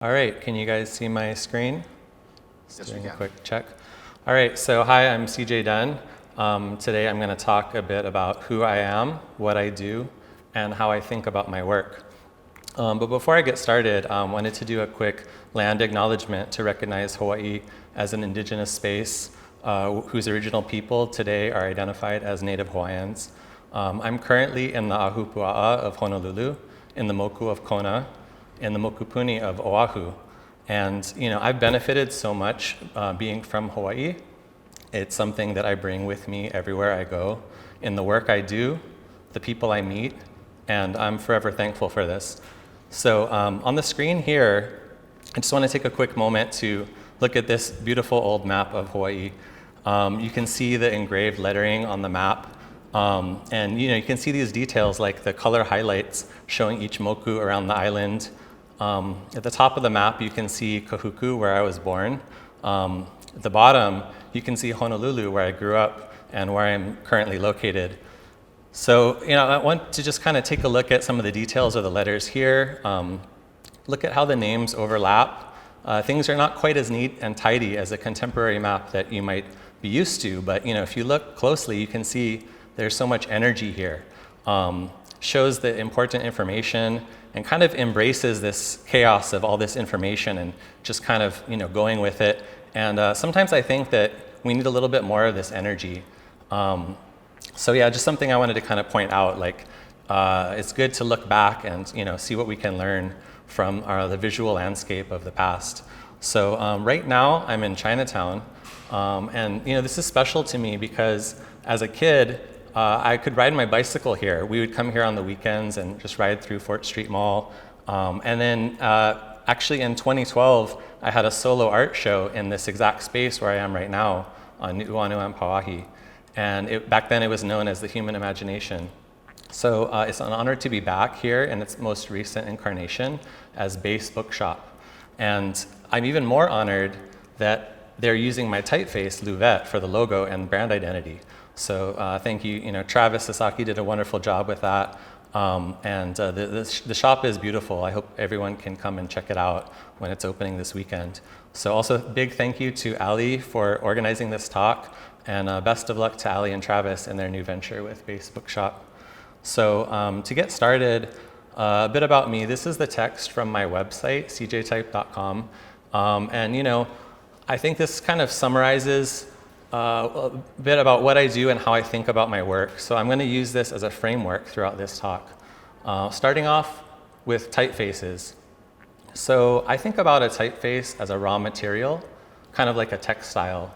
All right, can you guys see my screen? Yes, we Doing a can. quick check. All right, so hi, I'm CJ Dunn. Today I'm going to talk a bit about who I am, what I do, and how I think about my work. But before I get started, I wanted to do a quick land acknowledgement to recognize Hawaii as an indigenous space whose original people today are identified as Native Hawaiians. I'm currently in the Ahupua'a of Honolulu, in the Moku of Kona, in the Mokupuni of Oahu. And I've benefited so much being from Hawaii. It's something that I bring with me everywhere I go, in the work I do, the people I meet, and I'm forever thankful for this. So on the screen here, I just want to take a quick moment to look at this beautiful old map of Hawaii. You can see the engraved lettering on the map. And you can see these details like the color highlights showing each moku around the island. At the top of the map, you can see Kahuku, where I was born. At the bottom, you can see Honolulu, where I grew up and where I'm currently located. So, I want to just kind of take a look at some of the details of the letters here. Look at how the names overlap. Things are not quite as neat and tidy as a contemporary map that you might be used to, but if you look closely, you can see there's so much energy here. Shows the important information and kind of embraces this chaos of all this information and just kind of going with it. And sometimes I think that we need a little bit more of this energy. So yeah, just something I wanted to kind of point out. Like it's good to look back and see what we can learn from the visual landscape of the past. So right now I'm in Chinatown, and this is special to me because as a kid, I could ride my bicycle here. We would come here on the weekends and just ride through Fort Street Mall. And then actually in 2012, I had a solo art show in this exact space where I am right now on Nu'uanu and Pauahi. And back then it was known as the Human Imagination. So it's an honor to be back here in its most recent incarnation as Base Bookshop. And I'm even more honored that they're using my typeface, Luvette, for the logo and brand identity. So thank you. Travis Sasaki did a wonderful job with that. And the shop is beautiful. I hope everyone can come and check it out when it's opening this weekend. So also big thank you to Ali for organizing this talk. And best of luck to Ali and Travis in their new venture with Base Bookshop. So to get started, a bit about me. This is the text from my website, cjtype.com. And I think this kind of summarizes a bit about what I do and how I think about my work. So I'm going to use this as a framework throughout this talk. Starting off with typefaces. So I think about a typeface as a raw material, kind of like a textile.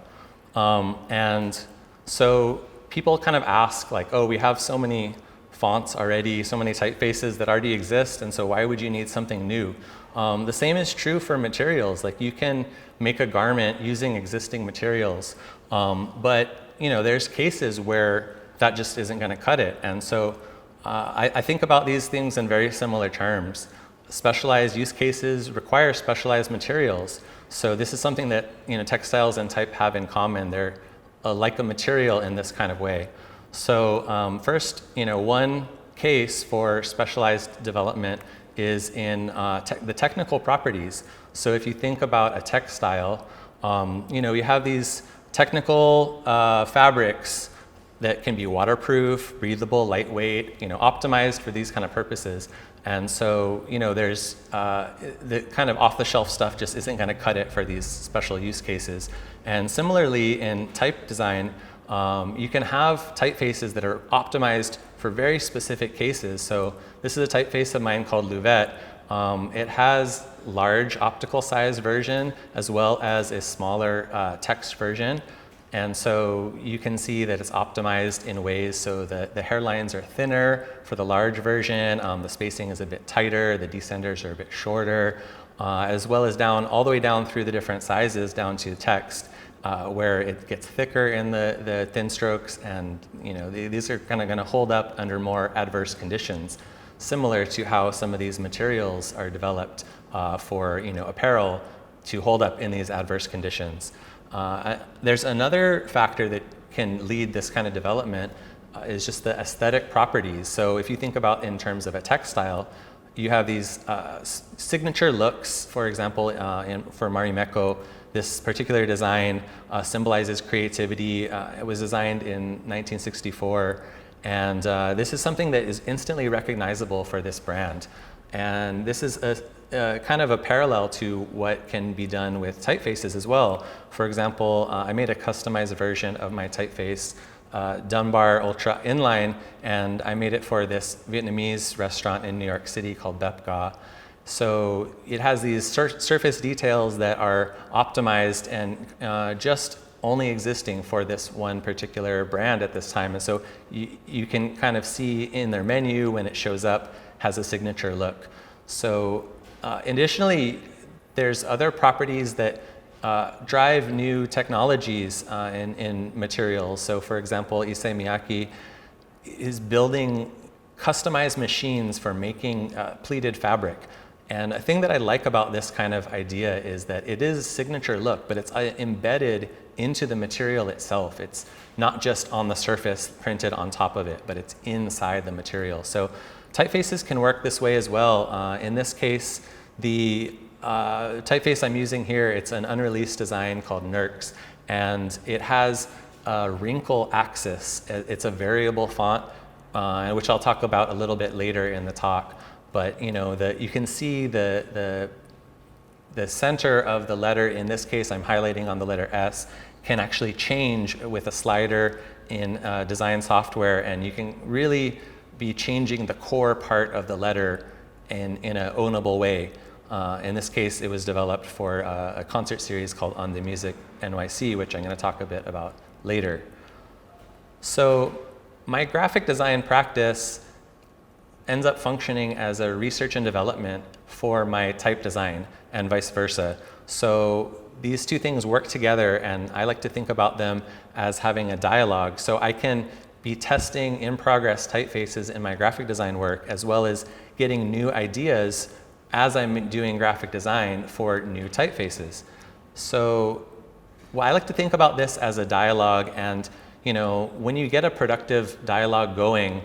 And so people kind of ask like, oh, we have so many fonts already, so many typefaces that already exist, and so why would you need something new? The same is true for materials. Like you can make a garment using existing materials, but there's cases where that just isn't going to cut it. And so I think about these things in very similar terms. Specialized use cases require specialized materials. So this is something that textiles and type have in common. They're like a material in this kind of way. So first, one case for specialized development is in the technical properties. So if you think about a textile, you have these technical fabrics that can be waterproof, breathable, lightweight, optimized for these kind of purposes. And so, there's the kind of off-the-shelf stuff just isn't going to cut it for these special use cases. And similarly, in type design, you can have typefaces that are optimized for very specific cases. So this is a typeface of mine called Luvette. It has large optical size version as well as a smaller text version. And so you can see that it's optimized in ways so that the hairlines are thinner for the large version, the spacing is a bit tighter, the descenders are a bit shorter, as well as all the way down through the different sizes down to text, where it gets thicker in the thin strokes, and these are kind of going to hold up under more adverse conditions, similar to how some of these materials are developed for apparel to hold up in these adverse conditions. There's another factor that can lead this kind of development is just the aesthetic properties. So if you think about in terms of a textile, you have these signature looks. For example, for Marimekko, this particular design symbolizes creativity. It was designed in 1964, and this is something that is instantly recognizable for this brand. And this is a kind of a parallel to what can be done with typefaces as well. For example, I made a customized version of my typeface, Dunbar Ultra Inline, and I made it for this Vietnamese restaurant in New York City called Bepga. So it has these surface details that are optimized and just only existing for this one particular brand at this time. And so you can kind of see in their menu when it shows up, has a signature look. So additionally, there's other properties that drive new technologies in materials. So for example, Issei Miyake is building customized machines for making pleated fabric. And a thing that I like about this kind of idea is that it is a signature look, but it's embedded into the material itself. It's not just on the surface printed on top of it, but it's inside the material. So typefaces can work this way as well. In this case, the typeface I'm using here, it's an unreleased design called Nurks, and it has a wrinkle axis. It's a variable font, which I'll talk about a little bit later in the talk. But you can see the center of the letter. In this case, I'm highlighting on the letter S, can actually change with a slider in design software, and you can really be changing the core part of the letter in an ownable way. In this case, it was developed for a concert series called On the Music NYC, which I'm going to talk a bit about later. So my graphic design practice ends up functioning as a research and development for my type design and vice versa. So these two things work together, and I like to think about them as having a dialogue. So I can be testing in progress typefaces in my graphic design work, as well as getting new ideas as I'm doing graphic design for new typefaces. So I like to think about this as a dialogue, and when you get a productive dialogue going,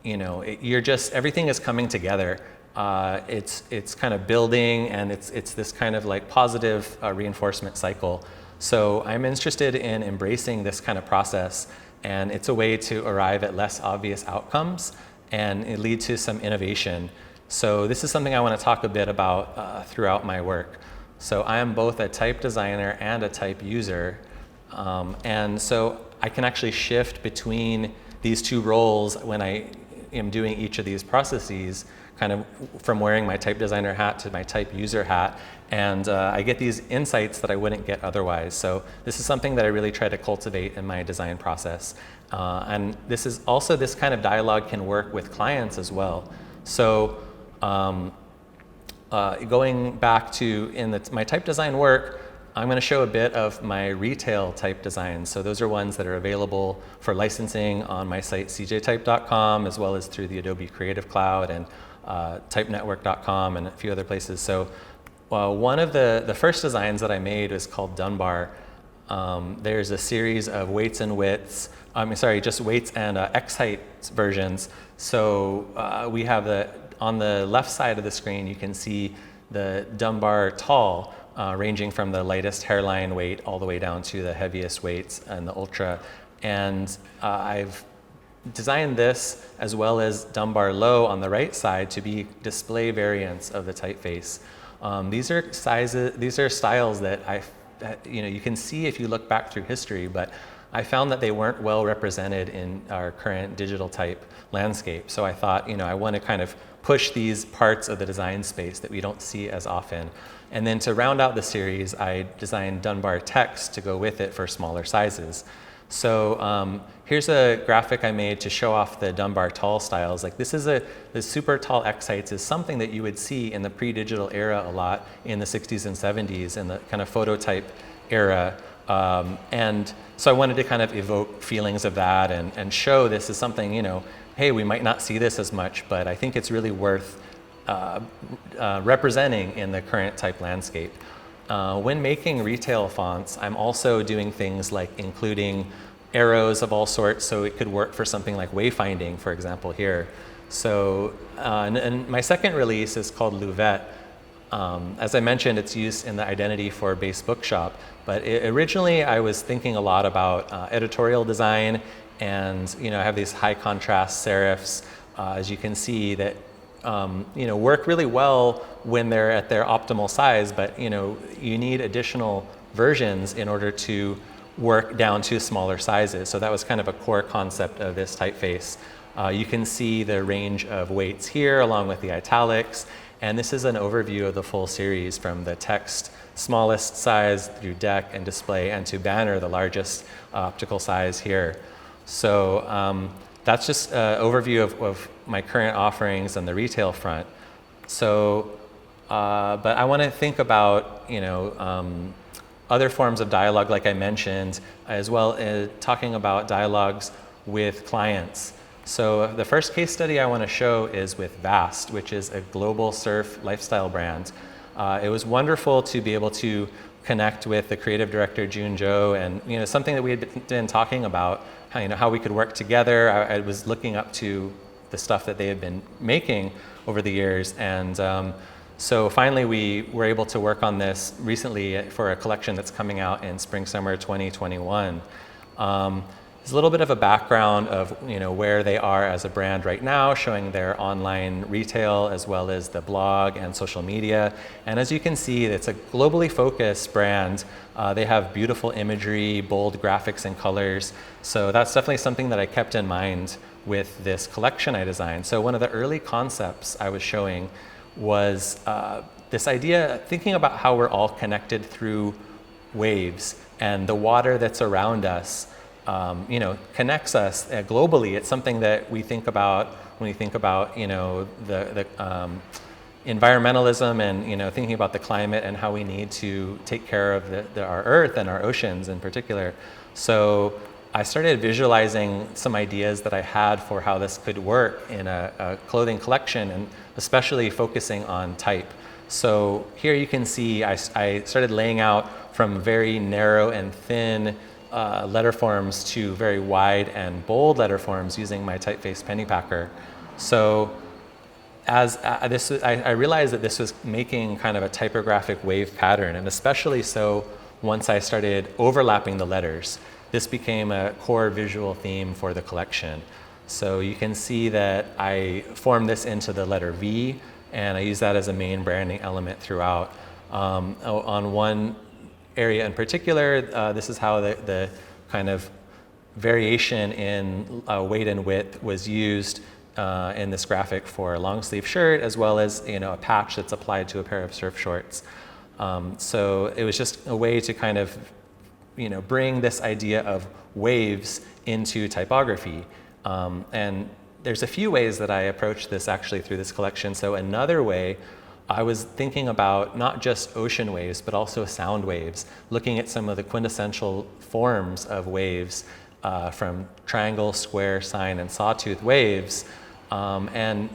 everything is coming together. It's kind of building, and it's this kind of like positive reinforcement cycle. So I'm interested in embracing this kind of process, and it's a way to arrive at less obvious outcomes and it lead to some innovation. So this is something I want to talk a bit about throughout my work. So I am both a type designer and a type user, and so I can actually shift between these two roles when I am doing each of these processes, kind of from wearing my type designer hat to my type user hat, and I get these insights that I wouldn't get otherwise. So this is something that I really try to cultivate in my design process. And this kind of dialogue can work with clients as well. So going back to my type design work, I'm going to show a bit of my retail type designs. So those are ones that are available for licensing on my site cjtype.com, as well as through the Adobe Creative Cloud and typenetwork.com and a few other places. So one of the first designs that I made was called Dunbar. There's a series of weights and widths, just weights and X height versions. So we have on the left side of the screen, you can see the Dunbar tall, ranging from the lightest hairline weight all the way down to the heaviest weights and the ultra. And I've designed this as well as Dunbar low on the right side to be display variants of the typeface. These are styles that you can see if you look back through history, but I found that they weren't well represented in our current digital type landscape. So I thought, I want to kind of push these parts of the design space that we don't see as often. And then to round out the series, I designed Dunbar text to go with it for smaller sizes. So here's a graphic I made to show off the Dunbar tall styles. Like the super tall X heights is something that you would see in the pre-digital era a lot in the 60s and 70s in the kind of phototype era. And so I wanted to kind of evoke feelings of that and show this as something, hey, we might not see this as much, but I think it's really worth representing in the current type landscape. When making retail fonts, I'm also doing things like including arrows of all sorts, so it could work for something like wayfinding, for example, here. So, and my second release is called Louvette. As I mentioned, it's used in the Identity for Base Bookshop, but originally I was thinking a lot about editorial design, and I have these high contrast serifs, as you can see, that work really well when they're at their optimal size, but you need additional versions in order to work down to smaller sizes. So that was kind of a core concept of this typeface. You can see the range of weights here along with the italics, and this is an overview of the full series from the text smallest size through deck and display, and to banner, the largest optical size here. So that's just an overview of my current offerings on the retail front. So, but I want to think about other forms of dialogue, like I mentioned, as well as talking about dialogues with clients. So the first case study I want to show is with Vast, which is a global surf lifestyle brand. It was wonderful to be able to connect with the creative director, June Jo, and something that we had been talking about, how we could work together. I was looking up to the stuff that they had been making over the years, and so finally we were able to work on this recently for a collection that's coming out in spring/summer 2021. There's a little bit of a background of where they are as a brand right now, showing their online retail as well as the blog and social media. And as you can see, it's a globally focused brand. They have beautiful imagery, bold graphics and colors. So that's definitely something that I kept in mind with this collection I designed. So one of the early concepts I was showing was this idea, thinking about how we're all connected through waves, and the water that's around us connects us globally. It's something that we think about when we think about the environmentalism and thinking about the climate and how we need to take care of our earth and our oceans in particular. So I started visualizing some ideas that I had for how this could work in a clothing collection, and especially focusing on type. So here you can see I started laying out from very narrow and thin letter forms to very wide and bold letter forms using my typeface Pennypacker. So as I realized that this was making kind of a typographic wave pattern, and especially so once I started overlapping the letters. This became a core visual theme for the collection. So you can see that I formed this into the letter V, and I use that as a main branding element throughout. On one area in particular, this is how the kind of variation in weight and width was used in this graphic for a long sleeve shirt, as well as a patch that's applied to a pair of surf shorts. So it was just a way to kind of bring this idea of waves into typography. And there's a few ways that I approach this actually through this collection. So another way, I was thinking about not just ocean waves, but also sound waves, looking at some of the quintessential forms of waves from triangle, square, sine, and sawtooth waves, and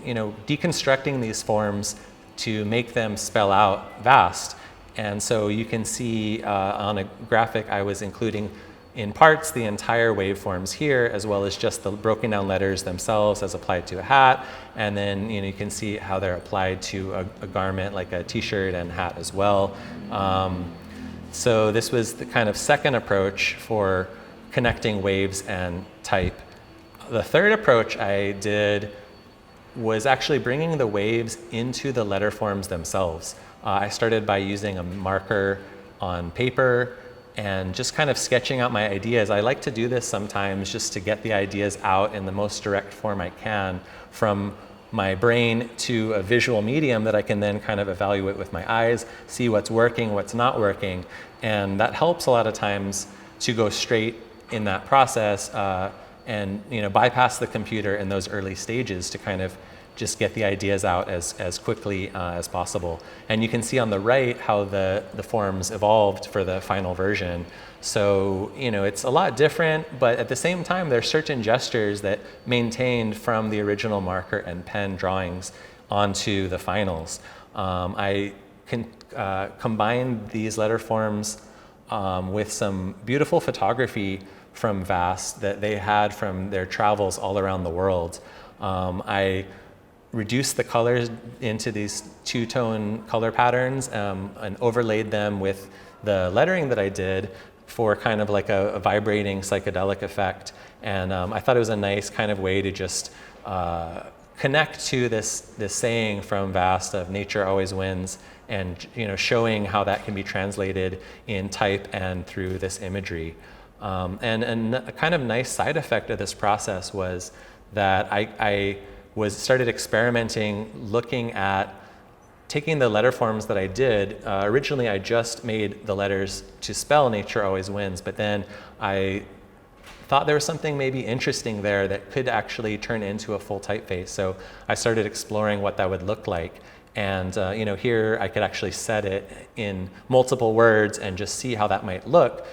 deconstructing these forms to make them spell out vast. And so you can see on a graphic I was including in parts the entire waveforms here, as well as just the broken down letters themselves as applied to a hat. And then you can see how they're applied to a garment like a t-shirt and hat as well. So this was the kind of second approach for connecting waves and type. The third approach I did was actually bringing the waves into the letter forms themselves. I started by using a marker on paper and just kind of sketching out my ideas. I like to do this sometimes just to get the ideas out in the most direct form I can from my brain to a visual medium that I can then kind of evaluate with my eyes, see what's working, what's not working. And that helps a lot of times to go straight in that process and bypass the computer in those early stages to kind of just get the ideas out as quickly as possible. And you can see on the right how the forms evolved for the final version. So, it's a lot different, but at the same time, there's certain gestures that maintained from the original marker and pen drawings onto the finals. I can combine these letter forms with some beautiful photography from Vast that they had from their travels all around the world. I reduced the colors into these two-tone color patterns and overlaid them with the lettering that I did for kind of like a vibrating psychedelic effect. And I thought it was a nice kind of way to just connect to this saying from Vast of nature always wins, and showing how that can be translated in type and through this imagery. And a kind of nice side effect of this process was that I started experimenting, looking at taking the letter forms that I did. Originally, I just made the letters to spell nature always wins, but then I thought there was something maybe interesting there that could actually turn into a full typeface. So I started exploring what that would look like. And here I could actually set it in multiple words and just see how that might look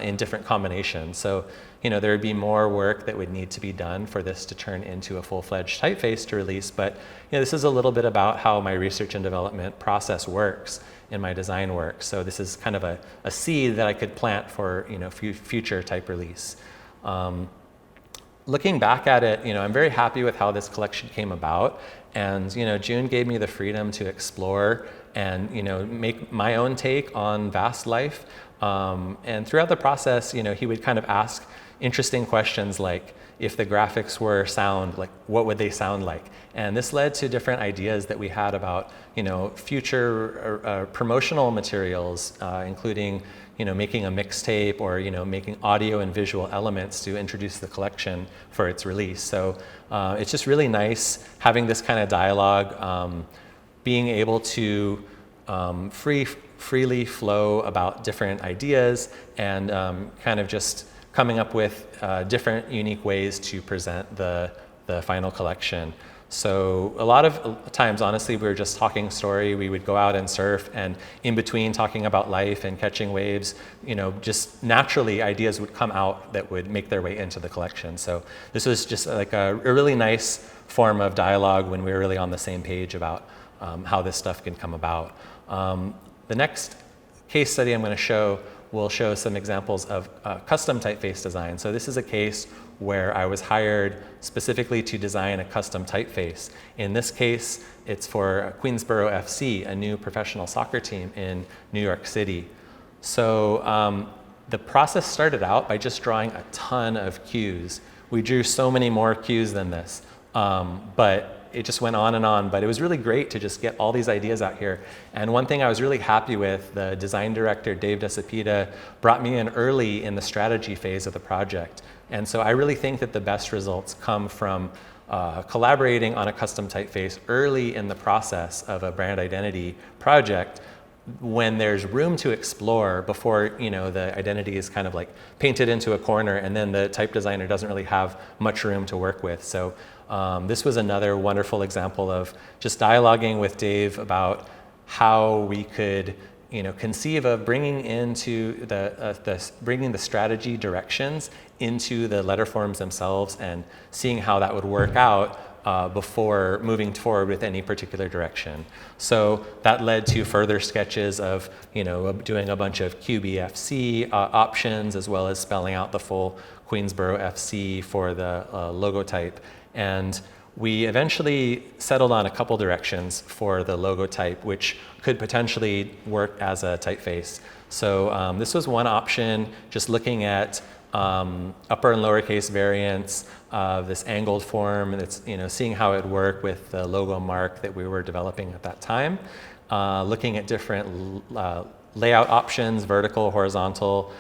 in different combinations. So there would be more work that would need to be done for this to turn into a full-fledged typeface to release. But this is a little bit about how my research and development process works in my design work. So this is kind of a seed that I could plant for future type release. Looking back at it, I'm very happy with how this collection came about. And June gave me the freedom to explore and make my own take on Vast life. And throughout the process, he would kind of ask interesting questions like, if the graphics were sound, like what would they sound like? And this led to different ideas that we had about future promotional materials, including making a mixtape or making audio and visual elements to introduce the collection for its release. So it's just really nice having this kind of dialogue, being able to freely flow about different ideas and kind of just coming up with different unique ways to present the final collection. So a lot of times, honestly, we were just talking story. We would go out and surf, and in between talking about life and catching waves, just naturally ideas would come out that would make their way into the collection. So this was just like a really nice form of dialogue when we were really on the same page about how this stuff can come about. The next case study I'm going to show will show some examples of custom typeface design. So this is a case where I was hired specifically to design a custom typeface. In this case, it's for Queensboro FC, a new professional soccer team in New York City. So the process started out by just drawing a ton of cues. We drew so many more cues than this, but it just went on and on. But it was really great to just get all these ideas out here. And one thing I was really happy with, the design director, Dave Desipita, brought me in early in the strategy phase of the project. And so I really think that the best results come from collaborating on a custom typeface early in the process of a brand identity project, when there's room to explore before the identity is kind of like painted into a corner, and then the type designer doesn't really have much room to work with. So this was another wonderful example of just dialoguing with Dave about how we could conceive of bringing into bringing the strategy directions into the letter forms themselves, and seeing how that would work out before moving forward with any particular direction. So that led to further sketches of doing a bunch of QBFC options, as well as spelling out the full Queensboro FC for the logo type. And we eventually settled on a couple directions for the logo type, which could potentially work as a typeface. So this was one option, just looking at upper and lowercase variants of this angled form, and it's seeing how it would work with the logo mark that we were developing at that time. Looking at different layout options, vertical, horizontal,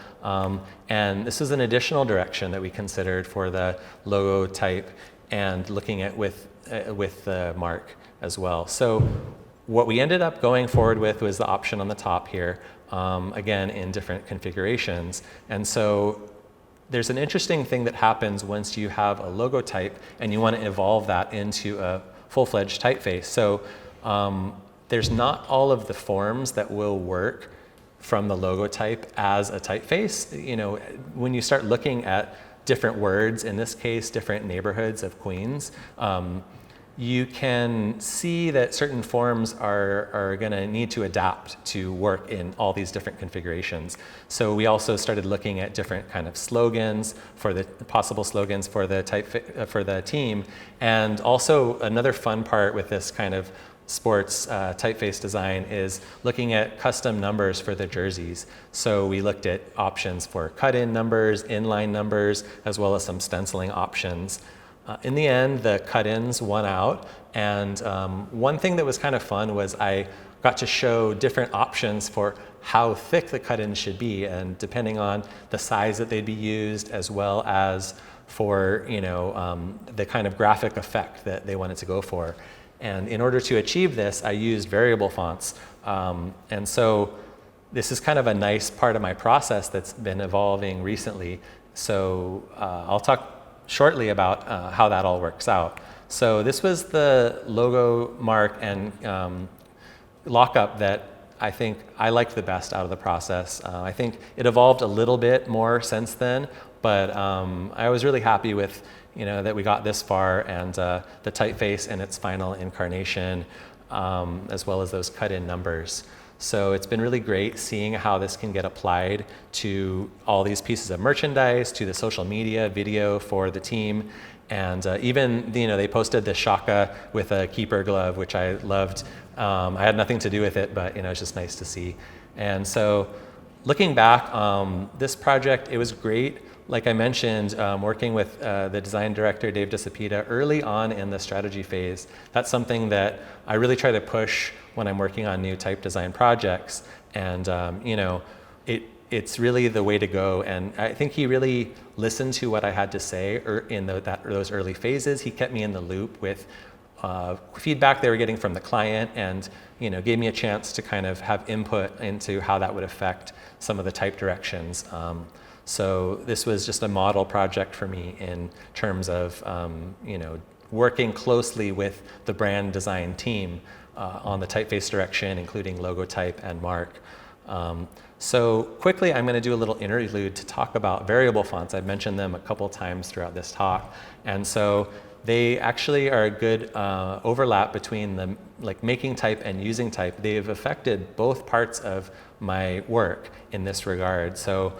and this is an additional direction that we considered for the logo type, and looking at with the mark as well. So what we ended up going forward with was the option on the top here, again in different configurations. And so there's an interesting thing that happens once you have a logo type and you want to evolve that into a full-fledged typeface. So there's not all of the forms that will work from the logo type as a typeface. When you start looking at different words, in this case, different neighborhoods of Queens, you can see that certain forms are going to need to adapt to work in all these different configurations. So we also started looking at different kind of slogans for the possible slogans for the team. And also another fun part with this kind of sports typeface design is looking at custom numbers for the jerseys. So we looked at options for cut-in numbers, inline numbers, as well as some stenciling options. In the end, the cut-ins won out, and one thing that was kind of fun was I got to show different options for how thick the cut-ins should be, and depending on the size that they'd be used, as well as for the kind of graphic effect that they wanted to go for. And in order to achieve this, I used variable fonts, and so this is kind of a nice part of my process that's been evolving recently. So I'll talk shortly about how that all works out. So this was the logo mark and lockup that I think I liked the best out of the process. I think it evolved a little bit more since then, but I was really happy with that we got this far, and the typeface in its final incarnation, as well as those cut-in numbers. So it's been really great seeing how this can get applied to all these pieces of merchandise, to the social media, video for the team. And even, they posted the shaka with a keeper glove, which I loved. I had nothing to do with it, but it's just nice to see. And so looking back, this project, it was great. Like I mentioned, working with the design director, Dave DeCipita, early on in the strategy phase, that's something that I really try to push when I'm working on new type design projects. And it's really the way to go. And I think he really listened to what I had to say in those early phases. He kept me in the loop with feedback they were getting from the client, and gave me a chance to kind of have input into how that would affect some of the type directions. So this was just a model project for me in terms of working closely with the brand design team on the typeface direction, including logo type and mark. So quickly, I'm going to do a little interlude to talk about variable fonts. I've mentioned them a couple times throughout this talk, and so they actually are a good overlap between the making type and using type. They've affected both parts of my work in this regard. So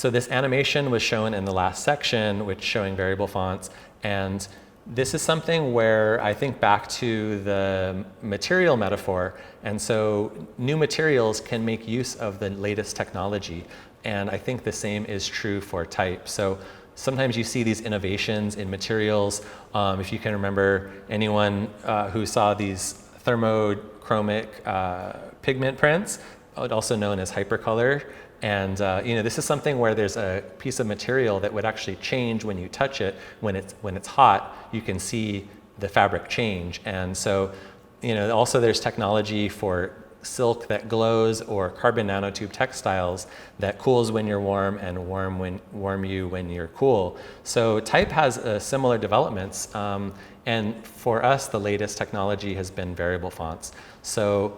this animation was shown in the last section, which showing variable fonts, and this is something where I think back to the material metaphor, and so new materials can make use of the latest technology, and I think the same is true for type. So sometimes you see these innovations in materials. If you can remember anyone who saw these thermochromic pigment prints, also known as hypercolor. And this is something where there's a piece of material that would actually change when you touch it. When it's hot, you can see the fabric change. And so, also there's technology for silk that glows, or carbon nanotube textiles that cools when you're warm and warm you when you're cool. So type has similar developments. And for us, the latest technology has been variable fonts. So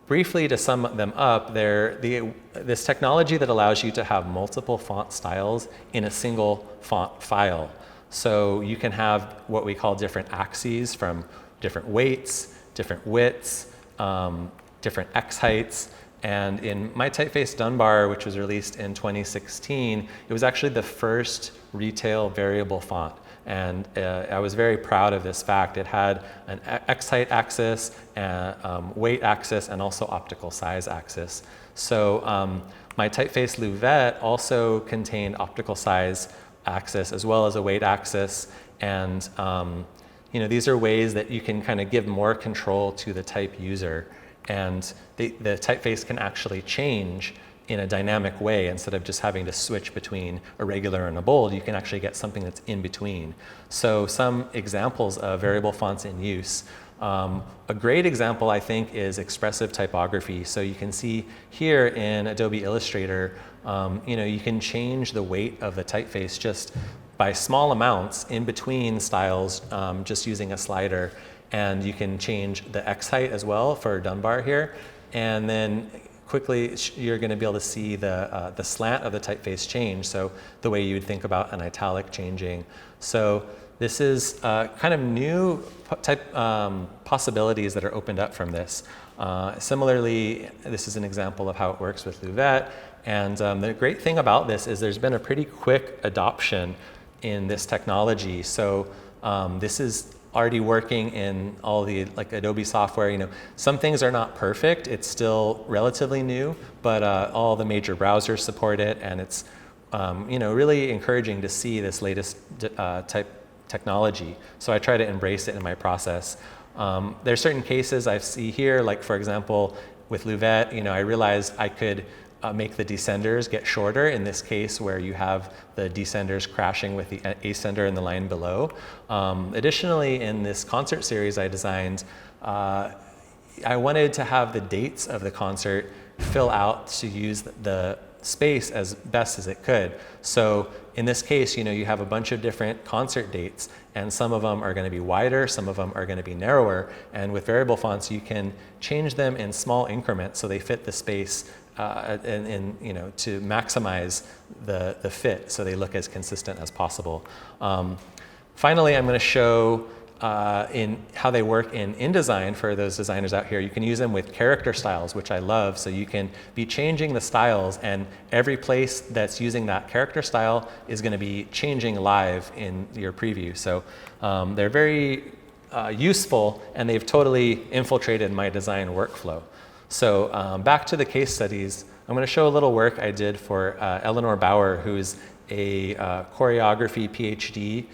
briefly, to sum them up, this technology that allows you to have multiple font styles in a single font file. So you can have what we call different axes from different weights, different widths, different X heights. And in my typeface Dunbar, which was released in 2016, it was actually the first retail variable font. And I was very proud of this fact. It had an X height axis, weight axis, and also optical size axis. So my typeface Louvette also contained optical size axis as well as a weight axis. And these are ways that you can kind of give more control to the type user. And the typeface can actually change in a dynamic way. Instead of just having to switch between a regular and a bold, you can actually get something that's in between. So some examples of variable fonts in use. A great example, I think, is expressive typography. So you can see here in Adobe Illustrator, you can change the weight of the typeface just by small amounts in between styles, just using a slider. And you can change the X height as well for Dunbar here. And then quickly, you're going to be able to see the slant of the typeface change, so the way you would think about an italic changing. So this is kind of new type possibilities that are opened up from this. Similarly, this is an example of how it works with Louvet. And the great thing about this is there's been a pretty quick adoption in this technology. So this is already working in all the like Adobe software. You know, some things are not perfect. It's still relatively new, but all the major browsers support it, and it's you know, really encouraging to see this latest type technology. So I try to embrace it in my process. There are certain cases I see here, like for example, with Louvet, you know, I realized I could make the descenders get shorter in this case where you have the descenders crashing with the ascender in the line below. Additionally, in this concert series I designed, I wanted to have the dates of the concert fill out to use the space as best as it could. So in this case, you know, you have a bunch of different concert dates, and some of them are going to be wider, some of them are going to be narrower, and with variable fonts you can change them in small increments so they fit the space and you know, to maximize the fit so they look as consistent as possible. Finally, I'm going to show in how they work in InDesign for those designers out here. You can use them with character styles, which I love. So you can be changing the styles, and every place that's using that character style is going to be changing live in your preview. So they're very useful, and they've totally infiltrated my design workflow. So back to the case studies, I'm going to show a little work I did for Eleanor Bauer, who's a choreography PhD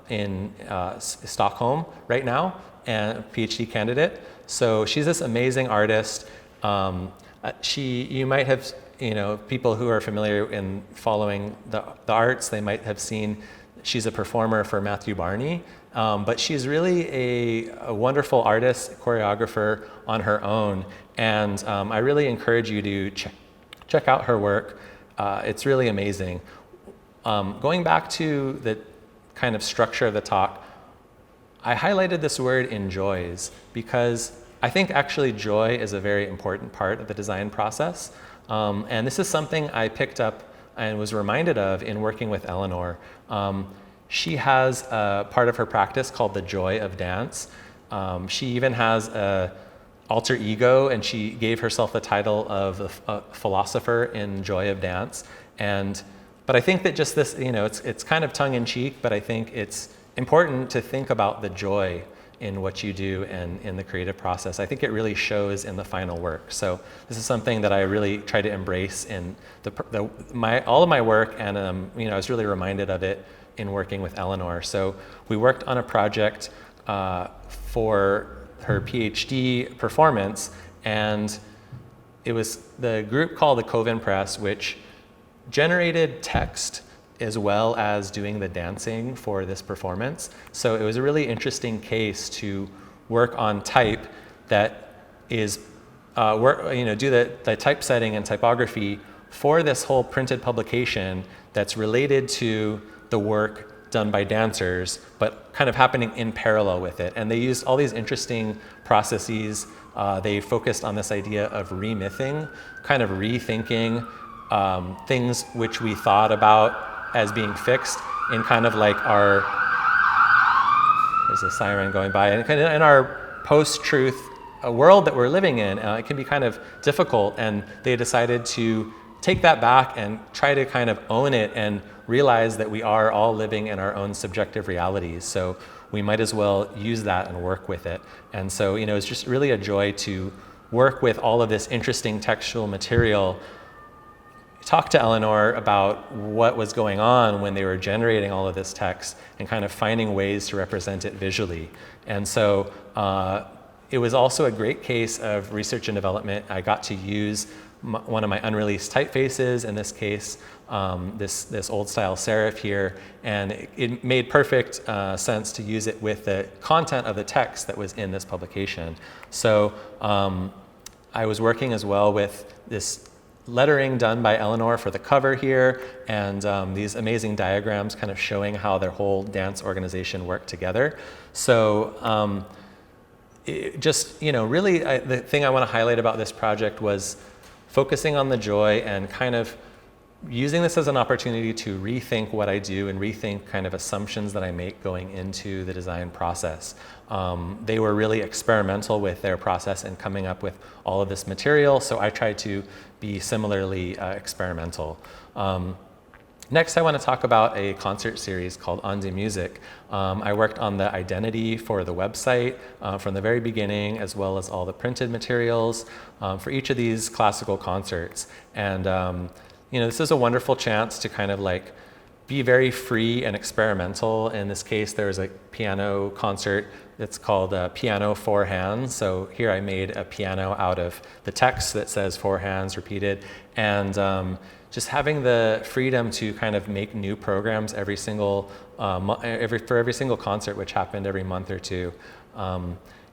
in Stockholm right now, and PhD candidate. So she's this amazing artist. You might have, you know, people who are familiar in following the arts, they might have seen she's a performer for Matthew Barney. But she's really a wonderful artist, choreographer on her own. And I really encourage you to check out her work. It's really amazing. Going back to the kind of structure of the talk, I highlighted this word enjoys because I think actually joy is a very important part of the design process. And this is something I picked up and was reminded of in working with Eleanor. She has a part of her practice called the joy of dance. She even has a alter ego, and she gave herself the title of a philosopher in joy of dance. But I think that just this, you know, it's kind of tongue-in-cheek, but I think it's important to think about the joy in what you do and in the creative process. I think it really shows in the final work. So this is something that I really try to embrace in all of my work, and you know, I was really reminded of it in working with Eleanor. So we worked on a project for her PhD performance, and it was the group called the Coven Press, which generated text as well as doing the dancing for this performance. So it was a really interesting case to work on type that is, do the typesetting and typography for this whole printed publication that's related to the work done by dancers, but kind of happening in parallel with it. And they used all these interesting processes. They focused on this idea of remything, kind of rethinking things which we thought about as being fixed in kind of like our, there's a siren going by, and kind of in our post-truth world that we're living in, it can be kind of difficult, and they decided to take that back and try to kind of own it and realize that we are all living in our own subjective realities. So we might as well use that and work with it. And so, you know, it's just really a joy to work with all of this interesting textual material. Talk to Eleanor about what was going on when they were generating all of this text and kind of finding ways to represent it visually. And so it was also a great case of research and development. I got to use one of my unreleased typefaces, in this case, this old style serif here, and it made perfect sense to use it with the content of the text that was in this publication. So I was working as well with this lettering done by Eleanor for the cover here, and these amazing diagrams kind of showing how their whole dance organization worked together. So just, you know, really the thing I want to highlight about this project was focusing on the joy and kind of using this as an opportunity to rethink what I do and rethink kind of assumptions that I make going into the design process. They were really experimental with their process and coming up with all of this material, so I tried to be similarly experimental. Next, I want to talk about a concert series called On the Music. I worked on the identity for the website from the very beginning, as well as all the printed materials for each of these classical concerts. And this is a wonderful chance to kind of like be very free and experimental. In this case, there was a piano concert that's called Piano Four Hands. So here I made a piano out of the text that says four hands repeated. And just having the freedom to kind of make new programs every single for every single concert, which happened every month or two.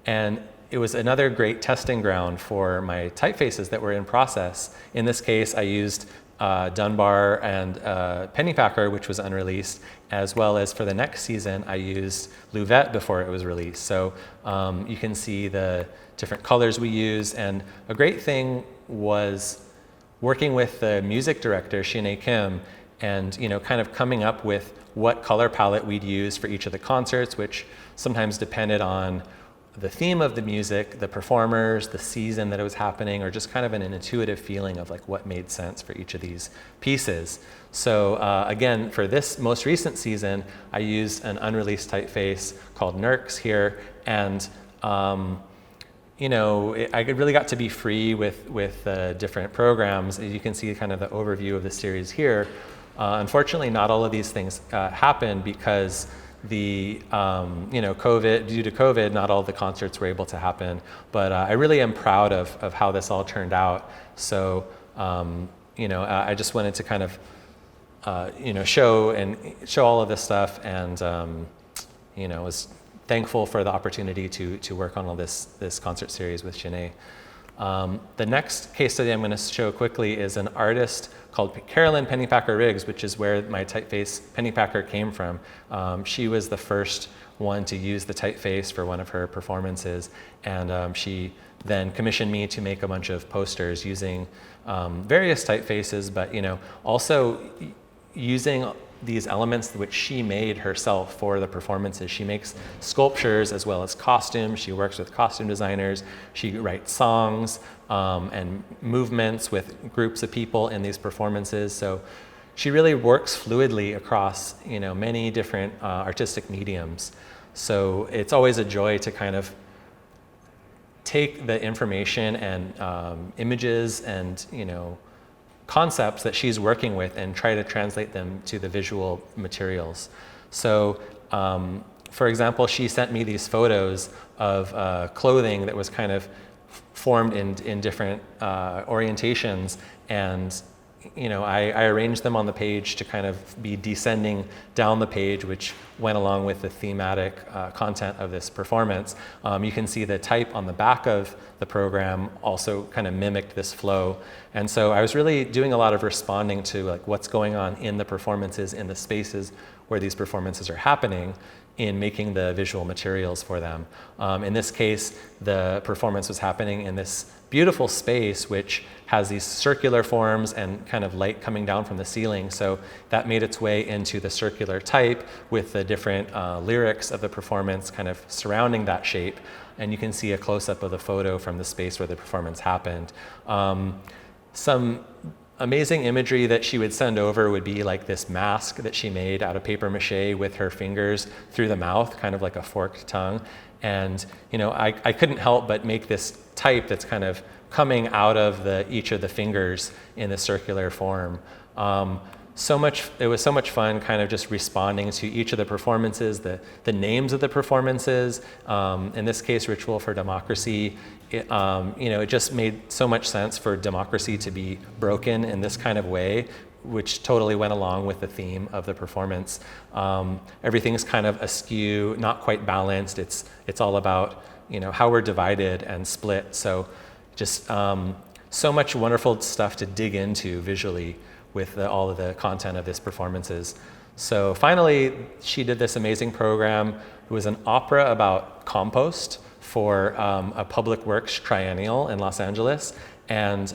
And it was another great testing ground for my typefaces that were in process. In this case, I used Dunbar and Pennypacker, which was unreleased, as well as for the next season, I used Louvette before it was released. So you can see the different colors we use. And a great thing was working with the music director, Shin-Ae Kim, and kind of coming up with what color palette we'd use for each of the concerts, which sometimes depended on the theme of the music, the performers, the season that it was happening, or just kind of an intuitive feeling of like what made sense for each of these pieces. So again, for this most recent season, I used an unreleased typeface called Nurks here, and I really got to be free with different programs. As you can see kind of the overview of the series here. Unfortunately, not all of these things happened because due to COVID, not all the concerts were able to happen. But I really am proud of how this all turned out. So, I just wanted to kind of, show all of this stuff, and was thankful for the opportunity to work on all this concert series with Shin-Ae. The next case study I'm going to show quickly is an artist called Carolyn Pennypacker Riggs, which is where my typeface Pennypacker came from. She was the first one to use the typeface for one of her performances, and she then commissioned me to make a bunch of posters using various typefaces, but also using these elements which she made herself for the performances. She makes sculptures as well as costumes. She works with costume designers. She writes songs and movements with groups of people in these performances. So she really works fluidly across many different artistic mediums. So it's always a joy to kind of take the information and images and concepts that she's working with and try to translate them to the visual materials. So, for example, she sent me these photos of clothing that was kind of formed in different orientations, and I arranged them on the page to kind of be descending down the page, which went along with the thematic content of this performance. You can see the type on the back of the program also kind of mimicked this flow. And so I was really doing a lot of responding to like what's going on in the performances, in the spaces where these performances are happening, in making the visual materials for them. In this case, the performance was happening in this beautiful space which has these circular forms and kind of light coming down from the ceiling. So that made its way into the circular type with the different lyrics of the performance kind of surrounding that shape. And you can see a close-up of the photo from the space where the performance happened. Some amazing imagery that she would send over would be like this mask that she made out of paper mache with her fingers through the mouth, kind of like a forked tongue. And I couldn't help but make this type that's kind of coming out of each of the fingers in the circular form. It was so much fun kind of just responding to each of the performances, the names of the performances. In this case, Ritual for Democracy. It just made so much sense for democracy to be broken in this kind of way, which totally went along with the theme of the performance. Everything's kind of askew, not quite balanced. It's all about how we're divided and split. So just so much wonderful stuff to dig into visually with all of the content of these performances. So finally, she did this amazing program. It was an opera about compost for a public works triennial in Los Angeles. And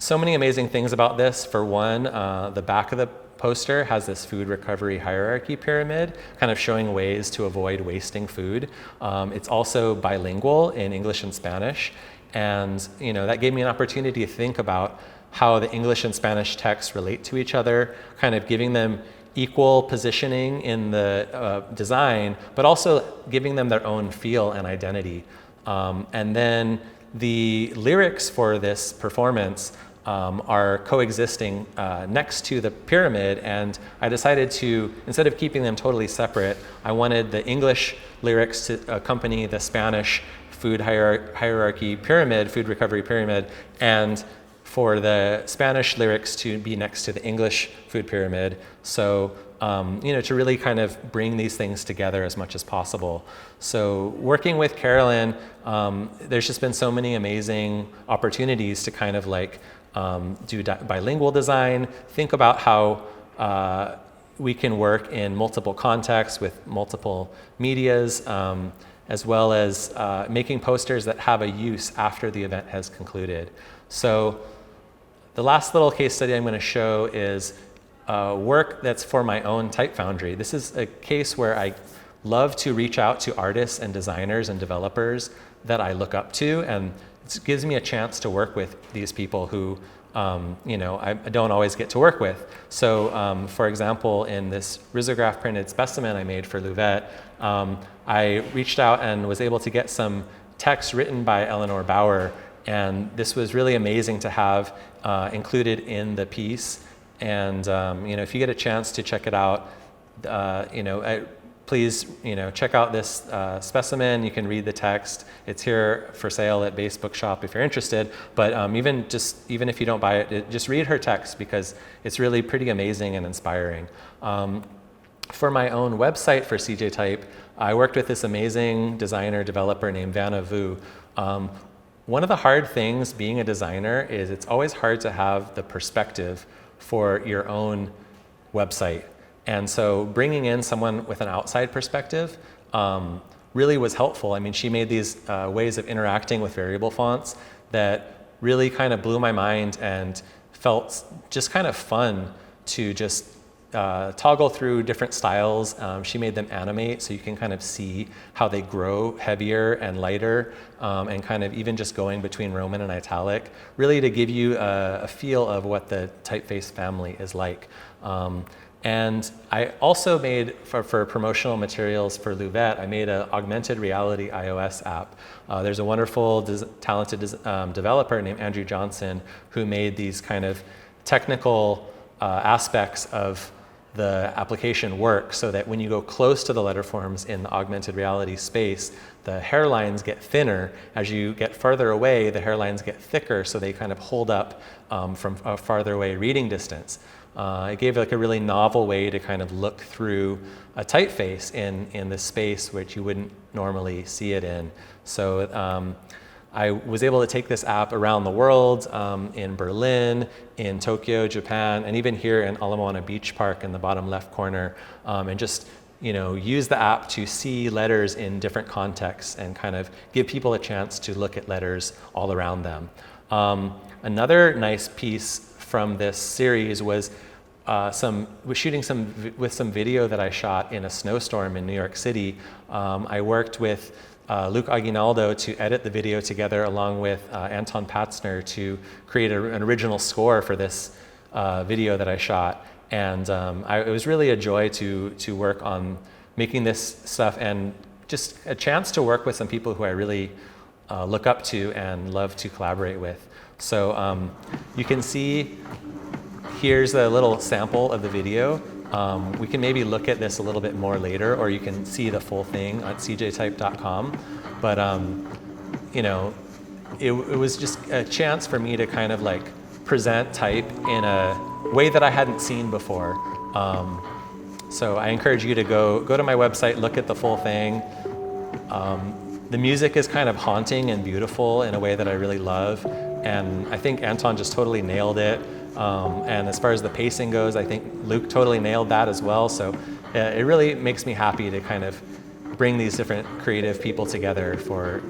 So many amazing things about this. For one, the back of the poster has this food recovery hierarchy pyramid, kind of showing ways to avoid wasting food. It's also bilingual in English and Spanish, and that gave me an opportunity to think about how the English and Spanish texts relate to each other, kind of giving them equal positioning in the design, but also giving them their own feel and identity. And then the lyrics for this performance are coexisting next to the pyramid, and I decided to, instead of keeping them totally separate, I wanted the English lyrics to accompany the Spanish food hierarchy pyramid, food recovery pyramid, and for the Spanish lyrics to be next to the English food pyramid. So, to really kind of bring these things together as much as possible. So working with Carolyn, there's just been so many amazing opportunities to kind of like do bilingual design, think about how we can work in multiple contexts with multiple medias, as well as making posters that have a use after the event has concluded. So the last little case study I'm going to show is work that's for my own Type Foundry. This is a case where I love to reach out to artists and designers and developers that I look up to, and it gives me a chance to work with these people who I don't always get to work with. So for example, in this risograph printed specimen I made for Louvette, I reached out and was able to get some text written by Eleanor Bauer, and this was really amazing to have included in the piece. And if you get a chance to check it out, please check out this specimen. You can read the text. It's here for sale at Base Bookshop if you're interested. But even if you don't buy it, just read her text, because it's really pretty amazing and inspiring. For my own website for CJ Type, I worked with this amazing designer developer named Vanna Vu. One of the hard things being a designer is it's always hard to have the perspective for your own website. And so bringing in someone with an outside perspective really was helpful. I mean, she made these ways of interacting with variable fonts that really kind of blew my mind and felt just kind of fun to just toggle through different styles. She made them animate, so you can kind of see how they grow heavier and lighter, and kind of even just going between Roman and italic, really to give you a feel of what the typeface family is like. And I also made, for promotional materials for Louvette, I made an augmented reality iOS app. There's a wonderful, talented developer named Andrew Johnson who made these kind of technical aspects of the application work so that when you go close to the letter forms in the augmented reality space, the hairlines get thinner. As you get farther away, the hairlines get thicker, so they kind of hold up from a farther away reading distance. It gave like a really novel way to kind of look through a typeface in this space which you wouldn't normally see it in. So I was able to take this app around the world, in Berlin, in Tokyo, Japan, and even here in Ala Moana Beach Park in the bottom left corner, and just use the app to see letters in different contexts and kind of give people a chance to look at letters all around them. Another nice piece from this series was shooting with some video that I shot in a snowstorm in New York City. I worked with Luke Aguinaldo to edit the video together, along with Anton Patzner to create an original score for this video that I shot. And it was really a joy to work on making this stuff, and just a chance to work with some people who I really look up to and love to collaborate with. So you can see, here's a little sample of the video. We can maybe look at this a little bit more later, or you can see the full thing on cjtype.com. But it was just a chance for me to kind of like present type in a way that I hadn't seen before. So I encourage you to go to my website, look at the full thing. The music is kind of haunting and beautiful in a way that I really love, and I think Anton just totally nailed it. And as far as the pacing goes, I think Luke totally nailed that as well. So it really makes me happy to kind of bring these different creative people together for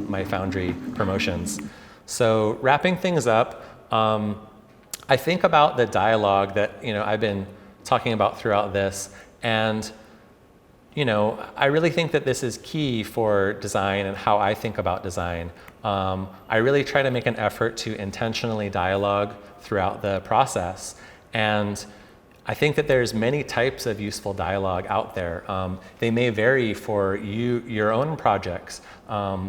my Foundry promotions. So wrapping things up, I think about the dialogue that I've been talking about throughout this, and I really think that this is key for design and how I think about design. I really try to make an effort to intentionally dialogue throughout the process, and I think that there's many types of useful dialogue out there. They may vary for your own projects.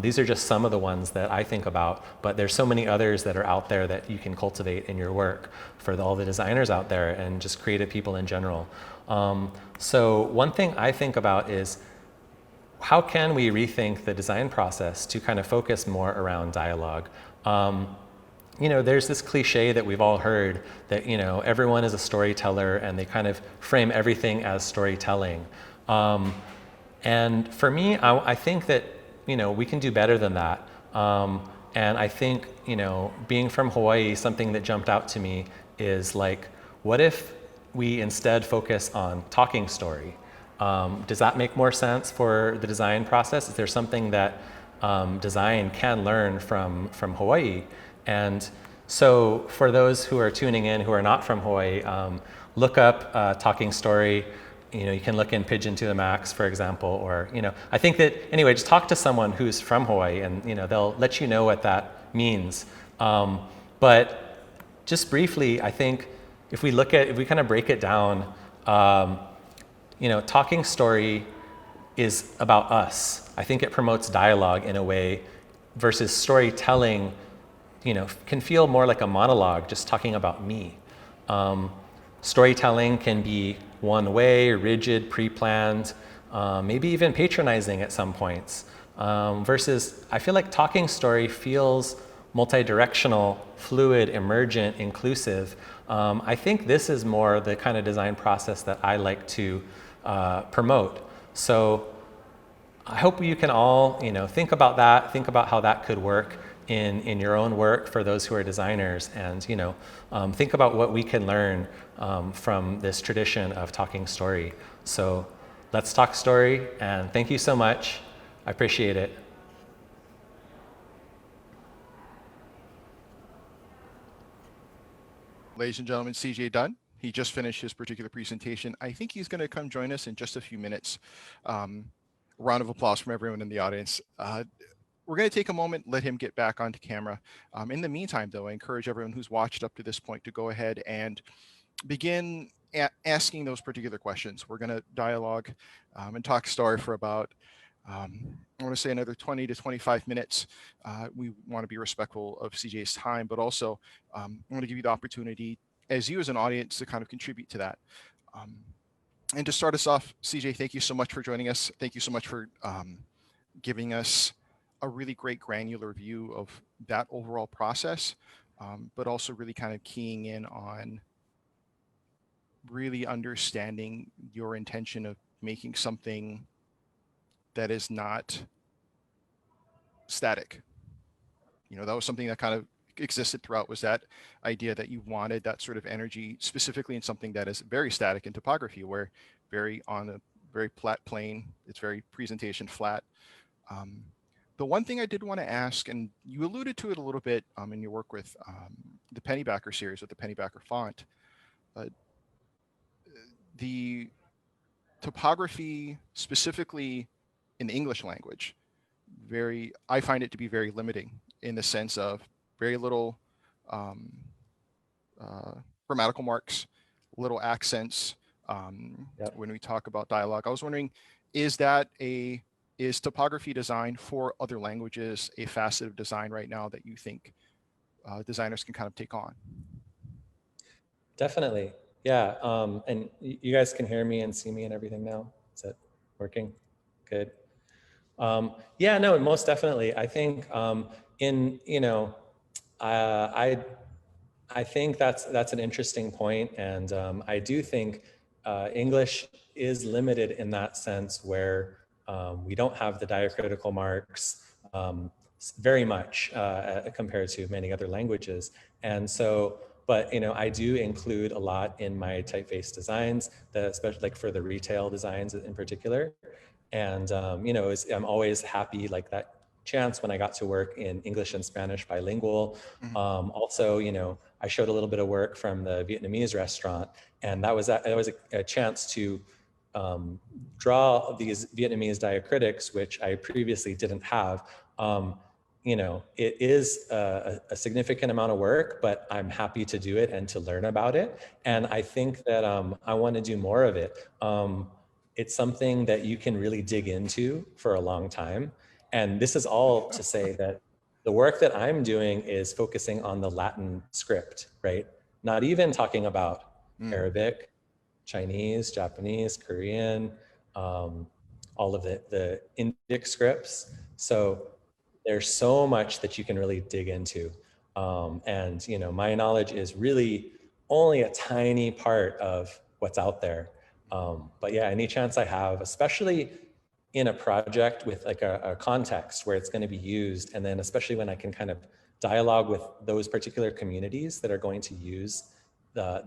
These are just some of the ones that I think about, but there's so many others that are out there that you can cultivate in your work for all the designers out there and just creative people in general. So one thing I think about is how can we rethink the design process to kind of focus more around dialogue? There's this cliche that we've all heard that, everyone is a storyteller and they kind of frame everything as storytelling. And for me, I think that, we can do better than that. And I think, being from Hawaii, something that jumped out to me is like, what if we instead focus on talking story? Does that make more sense for the design process? Is there something that design can learn from Hawaii? And so for those who are tuning in who are not from Hawaii, look up talking story. You can look in Pigeon to the Max, for example, or, I think that, anyway, just talk to someone who's from Hawaii and, they'll let you know what that means. But just briefly, I think if we kind of break it down, talking story is about us. I think it promotes dialogue in a way versus storytelling, can feel more like a monologue, just talking about me. Storytelling can be one way, rigid, pre-planned, maybe even patronizing at some points. Versus, I feel like talking story feels multi-directional, fluid, emergent, inclusive. I think this is more the kind of design process that I like to promote. So I hope you can all, think about that, think about how that could work in your own work for those who are designers, and think about what we can learn from this tradition of talking story. So let's talk story, and thank you so much. I appreciate it. Ladies and gentlemen, CJ Dunn. He just finished his particular presentation. I think he's going to come join us in just a few minutes. Round of applause from everyone in the audience. We're going to take a moment, let him get back onto camera. In the meantime, though, I encourage everyone who's watched up to this point to go ahead and begin asking those particular questions. We're going to dialogue and talk story for about, I want to say another 20 to 25 minutes. We want to be respectful of CJ's time, but also I want to give you the opportunity as you as an audience to kind of contribute to that. And to start us off, CJ, thank you so much for joining us. Thank you so much for giving us a really great granular view of that overall process, but also really kind of keying in on really understanding your intention of making something that is not static. That was something that kind of existed throughout, was that idea that you wanted that sort of energy specifically in something that is very static in typography, where very on a very flat plane, it's very presentation flat. The one thing I did want to ask, and you alluded to it a little bit in your work with the Pennypacker series with the Pennypacker font, the typography specifically in the English language, I find it to be very limiting in the sense of very little grammatical marks, little accents. Yep. When we talk about dialogue, I was wondering, is typography design for other languages a facet of design right now that you think designers can kind of take on? Definitely. Yeah. And you guys can hear me and see me and everything now? Is it working? Good. Yeah, no, most definitely. I think I think that's an interesting point, and I do think English is limited in that sense, where we don't have the diacritical marks very much compared to many other languages, and so. But I do include a lot in my typeface designs, especially like for the retail designs in particular. And I'm always happy, like that chance when I got to work in English and Spanish bilingual. Mm-hmm. Also, I showed a little bit of work from the Vietnamese restaurant, and that was a chance to draw these Vietnamese diacritics, which I previously didn't have. You know, it is a significant amount of work, but I'm happy to do it and to learn about it. And I think that I want to do more of it. It's something that you can really dig into for a long time. And this is all to say that the work that I'm doing is focusing on the Latin script, right? Not even talking about Arabic, Chinese, Japanese, Korean, all of the Indic scripts. So there's so much that you can really dig into. And you know, my knowledge is really only a tiny part of what's out there. But yeah, any chance I have, especially in a project with like a context where it's going to be used, and then especially when I can kind of dialogue with those particular communities that are going to use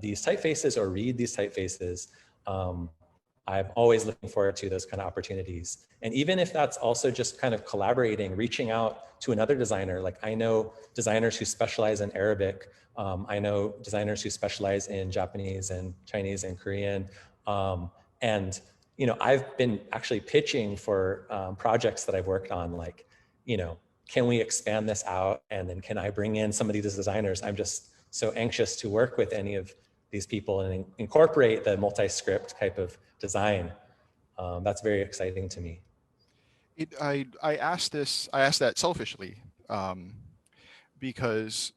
these typefaces or read these typefaces, I'm always looking forward to those kind of opportunities. And even if that's also just kind of collaborating, reaching out to another designer, like I know designers who specialize in Arabic, I know designers who specialize in Japanese and Chinese and Korean. And you know, I've been actually pitching for projects that I've worked on, like, you know, can we expand this out? And then can I bring in some of these designers? I'm just so anxious to work with any of these people and incorporate the multi-script type of design. That's very exciting to me. I asked that selfishly, because,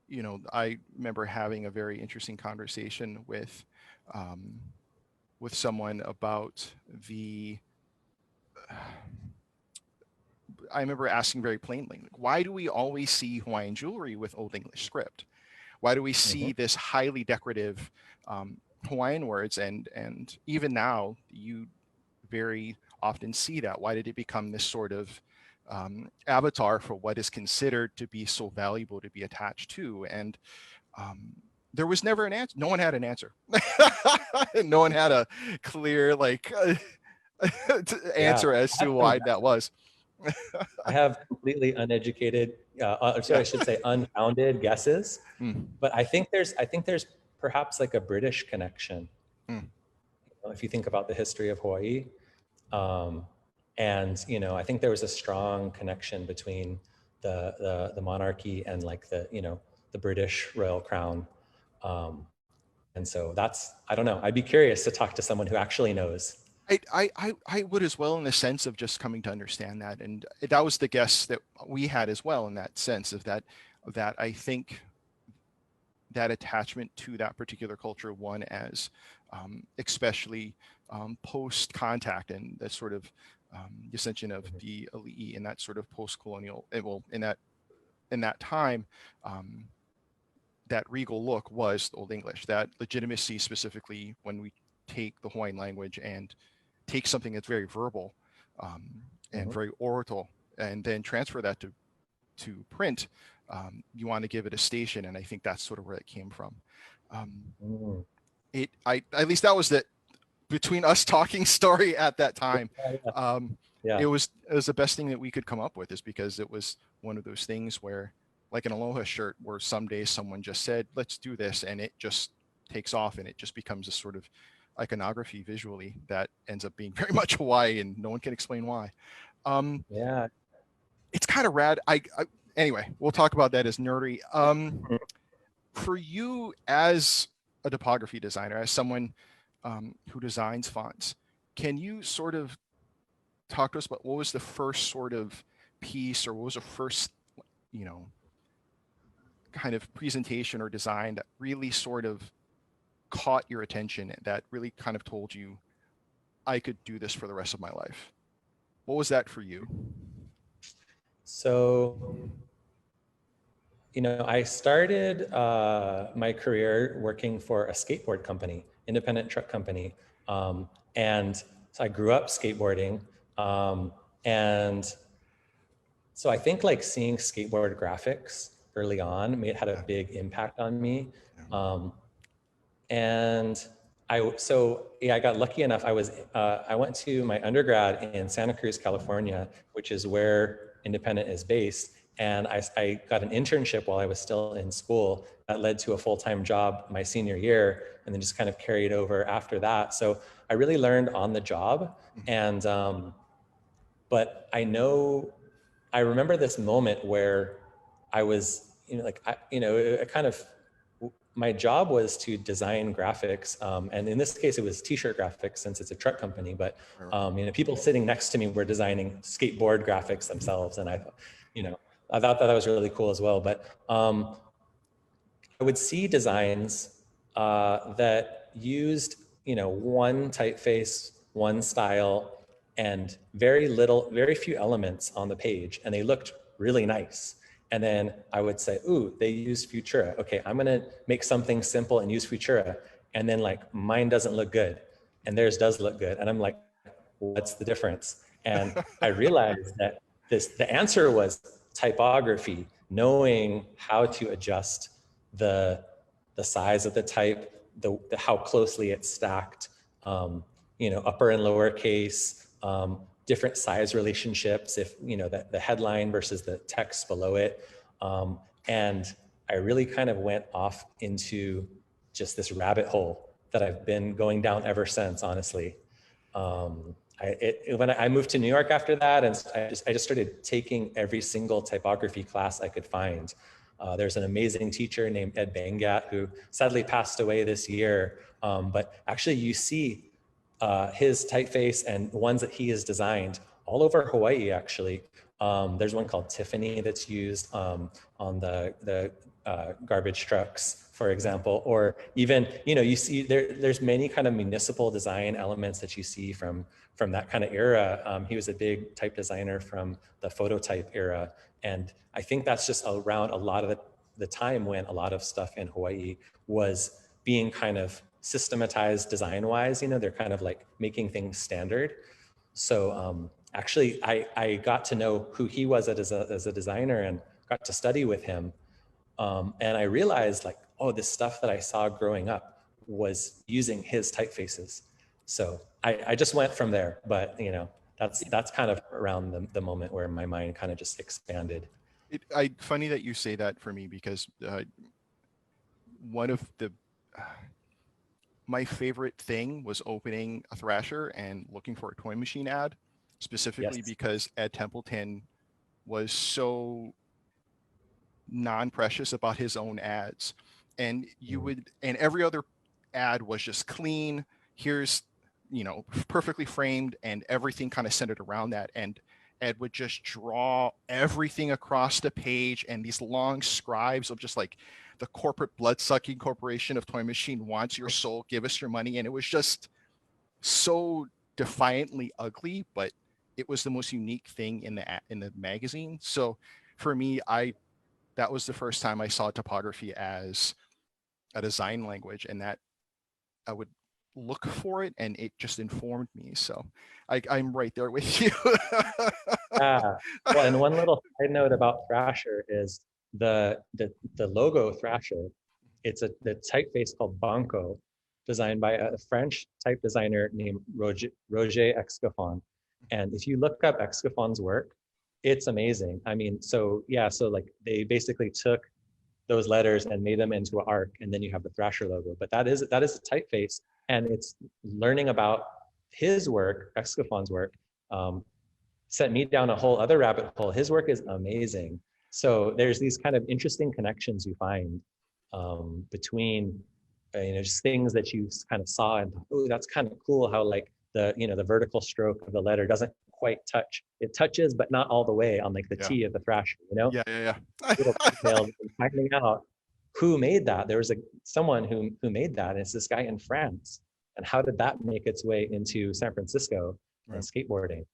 you know, I remember having a very interesting conversation with someone about I remember asking very plainly, why do we always see Hawaiian jewelry with Old English script? Why do we see this highly decorative Hawaiian words? And even now, you very often see that. Why did it become this sort of avatar for what is considered to be so valuable to be attached to? And there was never an answer. No one had an answer. No one had a clear answer as to why that was. I have completely uneducated, I should say unfounded guesses, but I think there's perhaps like a British connection. You know, if you think about the history of Hawaii, and you know, I think there was a strong connection between the monarchy and like the British royal crown, and so I don't know. I'd be curious to talk to someone who actually knows. I would as well, in the sense of just coming to understand that, and that was the guess that we had as well, in that sense of that I think that attachment to that particular culture, one as especially post contact and that sort of ascension of the elite and that sort of post-colonial, well, in that time, that regal look was Old English, that legitimacy, specifically when we take the Hawaiian language and take something that's very verbal and very oratal, and then transfer that to print. You want to give it a station, and I think that's sort of where it came from. At least that was the between us talking story at that time. It was the best thing that we could come up with, is because it was one of those things where, like an Aloha shirt, where someday someone just said, let's do this, and it just takes off, and it just becomes a sort of iconography visually that ends up being very much Hawaii, and no one can explain why. It's kind of rad. Anyway, we'll talk about that as nerdy. For you as a typography designer, as someone who designs fonts, can you sort of talk to us about what was the first sort of piece, or what was the first, you know, kind of presentation or design that really sort of caught your attention, that really kind of told you, I could do this for the rest of my life? What was that for you? So, you know, I started my career working for a skateboard company, independent truck company. And so I grew up skateboarding. And so I think like seeing skateboard graphics early on had a big impact on me. And I got lucky enough. I went to my undergrad in Santa Cruz, California, which is where Independent is based. And I got an internship while I was still in school that led to a full-time job my senior year, and then just kind of carried over after that. So I really learned on the job. And but I remember this moment where I was, it kind of, my job was to design graphics. And in this case, it was t-shirt graphics since it's a truck company, but, people sitting next to me were designing skateboard graphics themselves. And I thought that was really cool as well. But I would see designs that used, one typeface, one style, and very few elements on the page, and they looked really nice. And then I would say, ooh, they used Futura. Okay, I'm gonna make something simple and use Futura. And then like mine doesn't look good, and theirs does look good. And I'm like, what's the difference? And I realized that the answer was typography, knowing how to adjust the size of the type, how closely it's stacked, upper and lower case, different size relationships, if the headline versus the text below it, and I really kind of went off into just this rabbit hole that I've been going down ever since, honestly. When I moved to New York after that, and I just started taking every single typography class I could find. There's an amazing teacher named Ed Bangat who sadly passed away this year. But actually, you see his typeface and ones that he has designed all over Hawaii. Actually, there's one called Tiffany that's used on the garbage trucks, for example, or even you see there's many kind of municipal design elements that you see from that kind of era. He was a big type designer from the phototype era, and I think that's just around a lot of the time when a lot of stuff in Hawaii was being kind of systematized design-wise. They're kind of like making things standard. So actually, I got to know who he was as a designer and got to study with him. And I realized like, oh, this stuff that I saw growing up was using his typefaces. So I just went from there, but that's kind of around the moment where my mind kind of just expanded. Funny that you say that for me, because one of my favorite thing was opening a Thrasher and looking for a Toy Machine ad, specifically Yes. because Ed Templeton was so non-precious about his own ads, and and every other ad was just clean. Here's perfectly framed, and everything kind of centered around that. And Ed would just draw everything across the page, and these long scribes of just like, the corporate blood-sucking corporation of Toy Machine wants your soul, give us your money. And it was just so defiantly ugly, but it was the most unique thing in the magazine. So for me, that was the first time I saw typography as a design language, and that I would look for it, and it just informed me. So I'm right there with you. Yeah. Well, and one little side note about Thrasher is the logo Thrasher. It's the typeface called Banco, designed by a French type designer named Roger Excoffon. And if you look up Excoffon's work, it's amazing. I mean, so like they basically took those letters and made them into an arc, and then you have the Thrasher logo. But that is a typeface, and it's learning about his work, Excoffon's work, sent me down a whole other rabbit hole. His work is amazing. So there's these kind of interesting connections you find between just things that you kind of saw and oh, that's kind of cool how like the vertical stroke of the letter doesn't quite touch. It touches, but not all the way on like the Yeah. T of the Thrasher, Yeah. little details, and finding out who made that. There was someone who made that, and it's this guy in France. And how did that make its way into San Francisco and Right. skateboarding?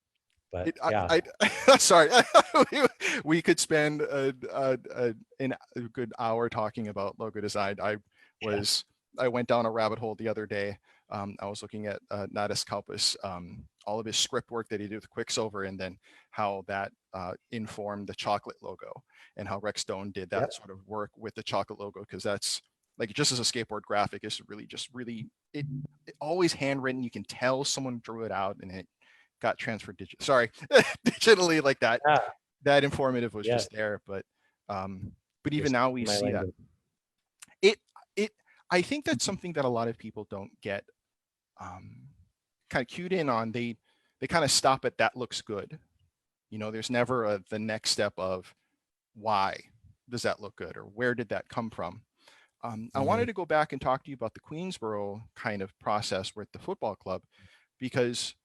But Sorry, we could spend a good hour talking about logo design. I went down a rabbit hole the other day. I was looking at Nadas Kalpas, all of his script work that he did with Quicksilver, and then how that informed the chocolate logo, and how Rex Stone did that sort of work with the chocolate logo, because that's like, just as a skateboard graphic, it's really it always handwritten. You can tell someone drew it out, and it got transferred digitally like that. Yeah. that informative was Yeah, just there, but even just now we my see that language. it it I think that's something that a lot of people don't get um, kind of cued in on. They kind of stop at that looks good. You know, there's never the next step of why does that look good or where did that come from. I Hmm. wanted to go back and talk to you about the Queensboro kind of process with the football club, because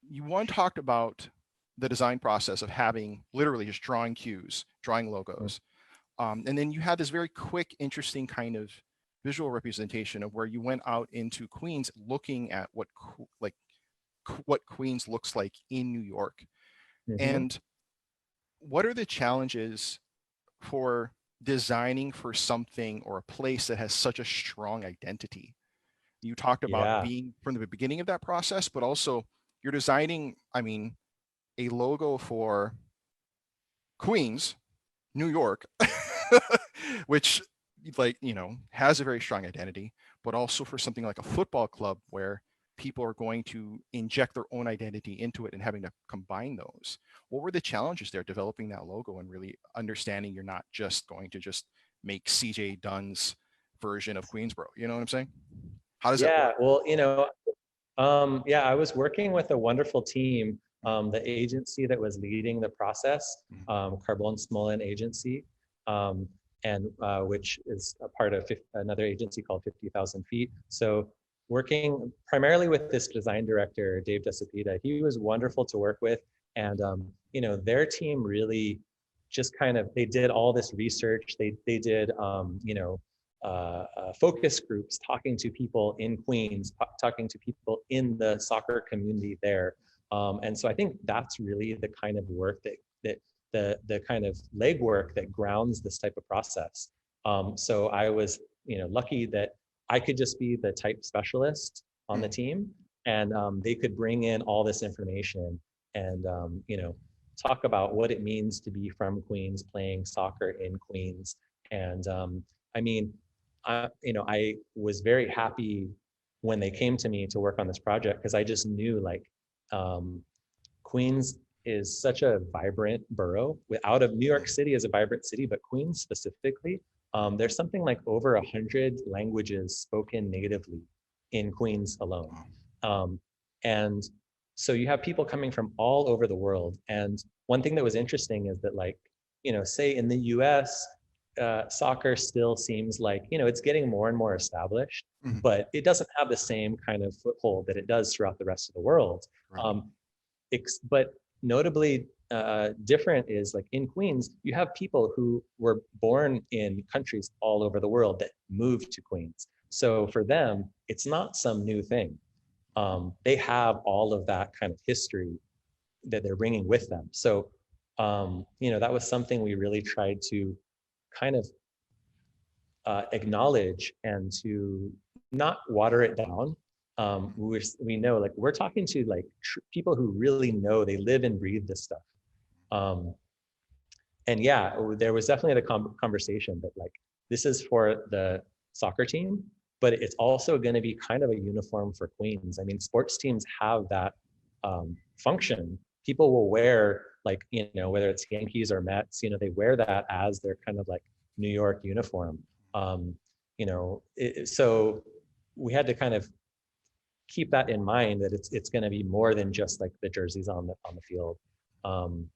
you one talked about the design process of having literally just drawing cues, drawing logos. And then you had this very quick, interesting kind of visual representation of where you went out into Queens looking at what Queens looks like in New York. Hmm. And what are the challenges for designing for something or a place that has such a strong identity? You talked about Yeah, being from the beginning of that process, but also you're designing, a logo for Queens, New York, which has a very strong identity, but also for something like a football club where people are going to inject their own identity into it and having to combine those. What were the challenges there developing that logo and really understanding you're not just going to just make CJ Dunn's version of Queensboro? You know what I'm saying? How does that yeah. work? Well, yeah, I was working with a wonderful team. The agency that was leading the process, Mhm. Carbon Smolin Agency, um, and which is a part of another agency called 50,000 Feet. So working primarily with this design director, Dave Desapita, he was wonderful to work with. And, their team really just kind of, they did all this research. They did, focus groups, talking to people in Queens, talking to people in the soccer community there. And so I think that's really the kind of work that the kind of legwork that grounds this type of process. So I was, lucky that I could just be the type specialist on the Mm. team, and they could bring in all this information and talk about what it means to be from Queens, playing soccer in Queens. And I mean, I was very happy when they came to me to work on this project, because I just knew like um, Queens is such a vibrant borough. Out of New York Mm. City is a vibrant city, but Queens specifically, there's something like over 100 languages spoken natively in Queens alone. Wow. Um, and so you have people coming from all over the world. And one thing that was interesting is that, like, say in the US, soccer still seems like, it's getting more and more established, Mhm. but it doesn't have the same kind of foothold that it does throughout the rest of the world. Right. Um, but notably different is, like, in Queens, you have people who were born in countries all over the world that moved to Queens. So for them, it's not some new thing. They have all of that kind of history that they're bringing with them. So, that was something we really tried to kind of acknowledge and to not water it down. We know, like, we're talking to like people who really know, they live and breathe this stuff. Um, and yeah, there was definitely the conversation that, like, this is for the soccer team, but it's also going to be kind of a uniform for Queens. I mean, sports teams have that function. People will wear, like, whether it's Yankees or Mets, they wear that as their kind of like New York uniform. Um, so we had to kind of keep that in mind, that it's going to be more than just like the jerseys on the field. Um,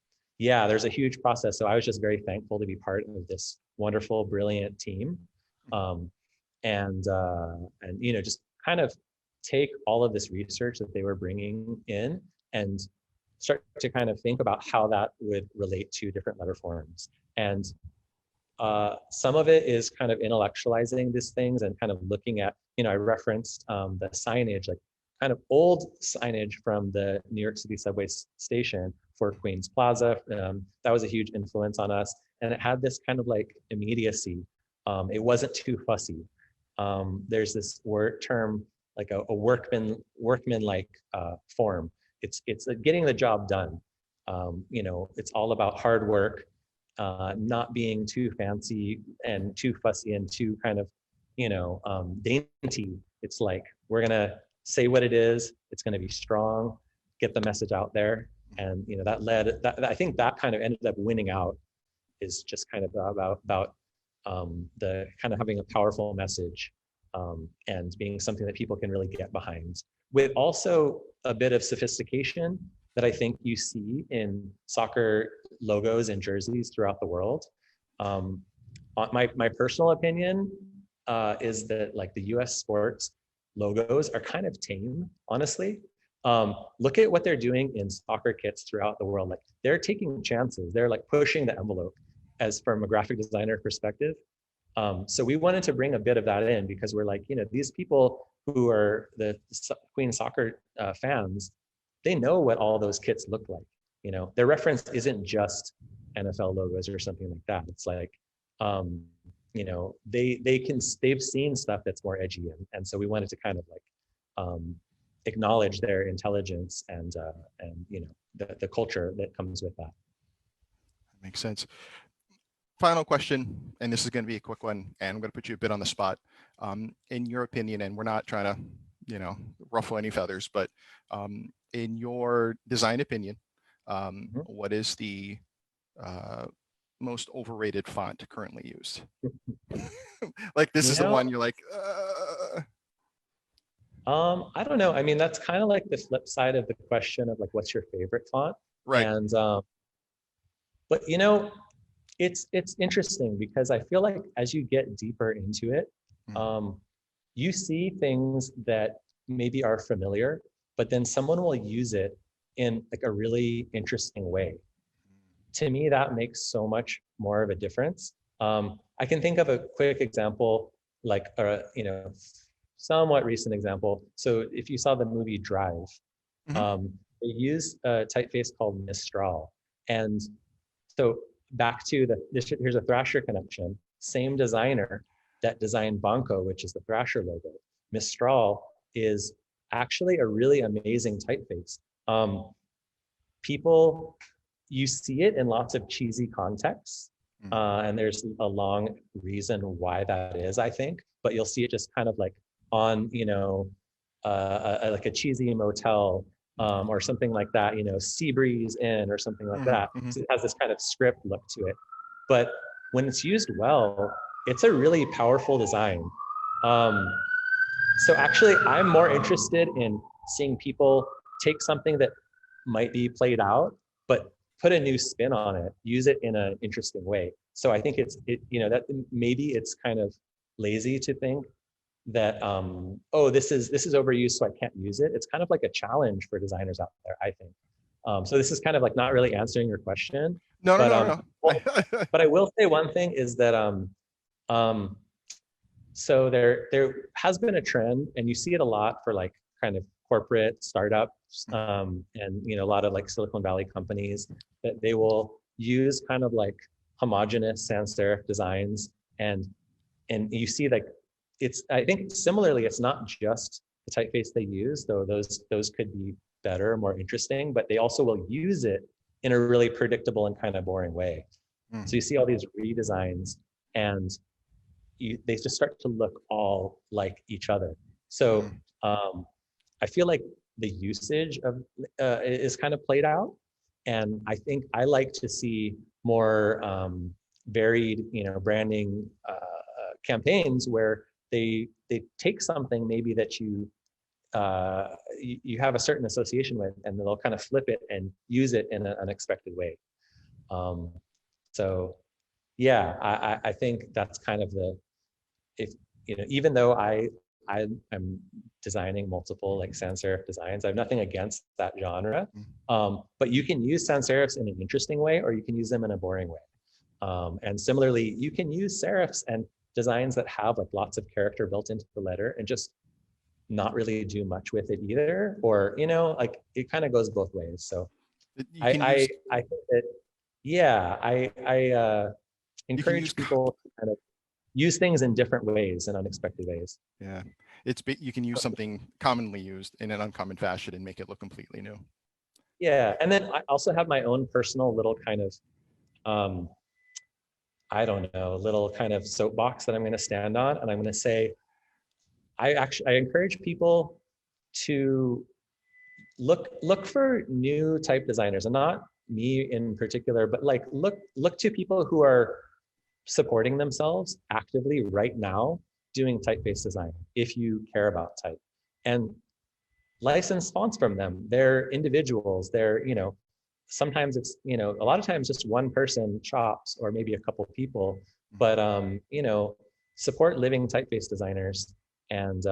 yeah, there's a huge process. So I was just very thankful to be part of this wonderful, brilliant team, um, and just kind of take all of this research that they were bringing in and start to kind of think about how that would relate to different letter forms. And some of it is kind of intellectualizing these things and kind of looking at, I referenced the signage, like kind of old signage from the New York City subway station for Queens Plaza. That was a huge influence on us. And it had this kind of like immediacy. It wasn't too fussy. There's this word term, like a workman like form. It's getting the job done. It's all about hard work, not being too fancy and too fussy and too kind of, dainty. It's like, we're gonna say what it is. It's gonna be strong, get the message out there. And that led that I think that kind of ended up winning out, is just kind of about the kind of having a powerful message, and being something that people can really get behind, with also a bit of sophistication that I think you see in soccer logos and jerseys throughout the world. My personal opinion is that like the US sports logos are kind of tame, honestly. Look at what they're doing in soccer kits throughout the world. Like they're taking chances. They're like pushing the envelope as from a graphic designer perspective. So we wanted to bring a bit of that in, because we're like, these people who are the Queen soccer fans, they know what all those kits look like. Their reference isn't just NFL logos or something like that. It's like, they've seen stuff that's more edgy, and so we wanted to kind of like acknowledge their intelligence and the culture that comes with that. Makes sense. Final question, and this is going to be a quick one, and I'm going to put you a bit on the spot. In your opinion, and we're not trying to, ruffle any feathers, but in your design opinion, what is the most overrated font currently used? Like this is the one you're like, I don't know. I mean, that's kind of like the flip side of the question of like, what's your favorite font? right. And but it's interesting, because I feel like as you get deeper into it, you see things that maybe are familiar, but then someone will use it in like a really interesting way. To me, that makes so much more of a difference. I can think of a quick example, like somewhat recent example. So if you saw the movie Drive, they used a typeface called Mistral, and so back to here's a Thrasher connection. Same designer that designed Banco, which is the Thrasher logo. Mistral is actually a really amazing typeface. You see it in lots of cheesy contexts, and there's a long reason why that is, I think. But you'll see it just kind of like on, like a cheesy motel, or something like that, Sea Breeze Inn or something like that. So it has this kind of script look to it. But when it's used well, it's a really powerful design. So actually, I'm more interested in seeing people take something that might be played out, but put a new spin on it, use it in an interesting way. So I think that maybe it's kind of lazy to think that this is overused, so I can't use it. It's kind of like a challenge for designers out there, I think. So this is kind of like not really answering your question. No. But I will say one thing is that so there has been a trend, and you see it a lot for like kind of corporate startups, and a lot of like Silicon Valley companies, that they will use kind of like homogeneous sans serif designs, and you see like I think similarly, it's not just the typeface they use, though those could be better, more interesting, but they also will use it in a really predictable and kind of boring way. So you see all these redesigns, and they just start to look all like each other. So I feel like the usage of is kind of played out, and I think I like to see more varied, branding campaigns where they take something maybe that you have a certain association with, and they'll kind of flip it and use it in an unexpected way. So yeah, I think that's kind of even though I'm designing multiple like sans serif designs, I have nothing against that genre. But you can use sans serifs in an interesting way, or you can use them in a boring way. And similarly, you can use serifs and designs that have like lots of character built into the letter and just not really do much with it either, or like it kind of goes both ways. So I think that I encourage people to kind of use things in different ways and unexpected ways. Yeah, you can use something commonly used in an uncommon fashion and make it look completely new. Yeah, and then I also have my own personal little kind of I don't know, little kind of soapbox that I'm going to stand on, and I'm going to say I encourage people to look for new type designers, and not me in particular, but like look to people who are supporting themselves actively right now doing typeface design if you care about type, and license fonts from them. They're individuals. They're, sometimes it's, a lot of times just one person chops or maybe a couple people, but support living typeface designers. And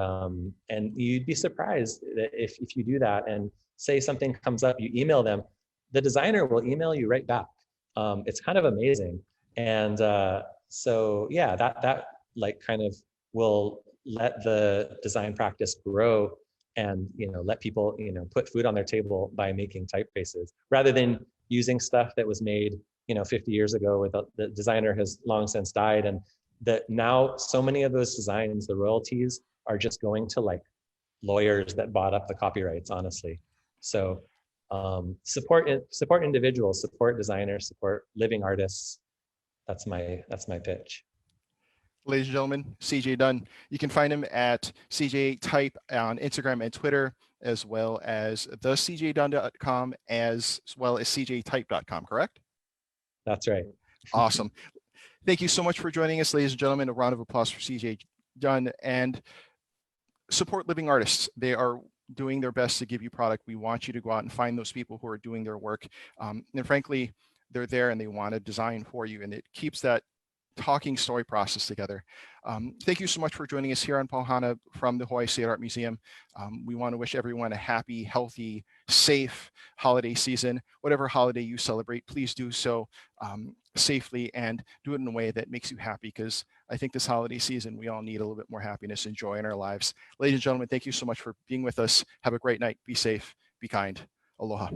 you'd be surprised that if you do that and say something comes up, you email them, the designer will email you right back. It's kind of amazing. And so yeah, that like kind of will let the design practice grow, and let people put food on their table by making typefaces rather than using stuff that was made 50 years ago with the designer has long since died, and that now so many of those designs, the royalties are just going to like lawyers that bought up the copyrights, honestly. So support individuals, support designers, support living artists. That's my pitch. Ladies and gentlemen, CJ Dunn. You can find him at CJ Type on Instagram and Twitter, as well as thecjdunn.com, as well as cjtype.com, correct? That's right. Awesome. Thank you so much for joining us, ladies and gentlemen. A round of applause for CJ Dunn, and support living artists. They are doing their best to give you product. We want you to go out and find those people who are doing their work. And frankly, they're there and they want to design for you, and it keeps that talking story process together. Thank you so much for joining us here on Hana from the Hawaii State Art Museum. We want to wish everyone a happy, healthy, safe holiday season. Whatever holiday you celebrate, please do so safely and do it in a way that makes you happy, because I think this holiday season, we all need a little bit more happiness and joy in our lives. Ladies and gentlemen, thank you so much for being with us. Have a great night. Be safe, be kind. Aloha.